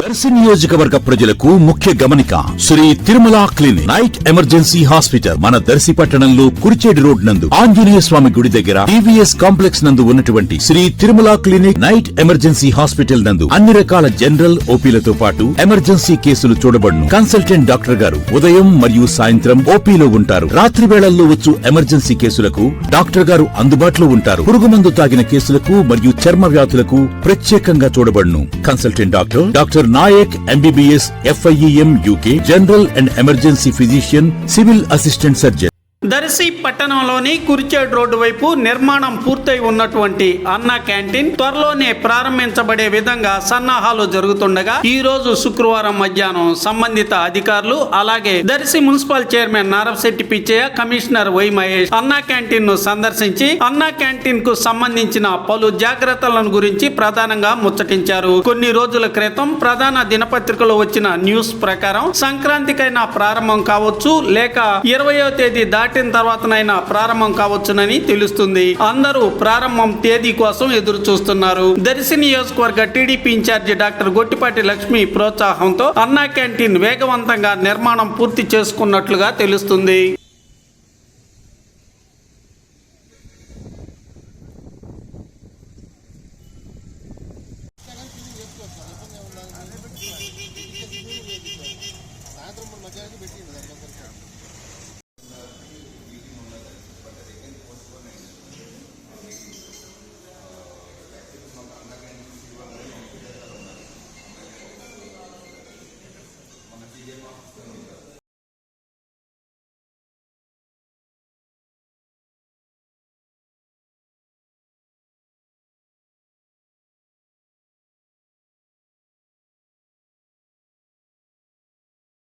దర్శి నియోజకవర్గ ప్రజలకు ముఖ్య గమనిక. Shri Tirumala clinic night emergency hospital మన దర్శి పట్టణంలో కురిచేడు రోడ్ నందు ఆంజనేయ స్వామి గుడి దగ్గర టీవీఎస్ కాంప్లెక్స్ నందు ఉన్నటువంటి Shri Tirumala clinic night emergency hospital నందు అన్ని రకాల జనరల్ ఓపీలతో పాటు ఎమర్జెన్సీ కేసులు చూడబడును. కన్సల్టెంట్ డాక్టర్ గారు ఉదయం మరియు సాయంత్రం ఓపీలో ఉంటారు. రాత్రి వేళల్లో వచ్చు ఎమర్జెన్సీ కేసులకు డాక్టర్ గారు అందుబాటులో ఉంటారు. పురుగుమందు తాగిన కేసులకు మరియు చర్మ వ్యాధులకు ప్రత్యేకంగా చూడబడును. Consultant doctor Nayak MBBS FIEM UK general and emergency physician civil assistant surgeon. Darsi పట్టణంలోని కురిచేడు రోడ్డు వైపు నిర్మాణం పూర్తయి ఉన్నటువంటి అన్నా క్యాంటీన్ త్వరలోనే ప్రారంభించబడే విధంగా సన్నాహాలు జరుగుతుండగా ఈ రోజు శుక్రవారం మధ్యాహ్నం సంబంధిత అధికారులు అలాగే Darsi municipal chairman Narapasetti Pichaiah, commissioner Y Mahesh Anna canteen ను సందర్శించి అన్నా క్యాంటీన్ కు సంబంధించిన పలు జాగ్రత్తలను గురించి ప్రధానంగా ముచ్చటించారు. కొన్ని రోజుల క్రితం ప్రధాన దినపత్రికలో వచ్చిన న్యూస్ ప్రకారం సంక్రాంతికైనా ప్రారంభం కావచ్చు, లేక 20వ తేదీ దాటిన తర్వాతనైనా ప్రారంభం కావచ్చునని తెలుస్తుంది. అందరూ ప్రారంభం తేదీ కోసం ఎదురు చూస్తున్నారు. దర్శి నియోజకవర్గ TDP incharge doctor Gottipati Lakshmi ప్రోత్సాహంతో అన్నా క్యాంటీన్ వేగవంతంగా నిర్మాణం పూర్తి చేసుకున్నట్లుగా తెలుస్తుంది.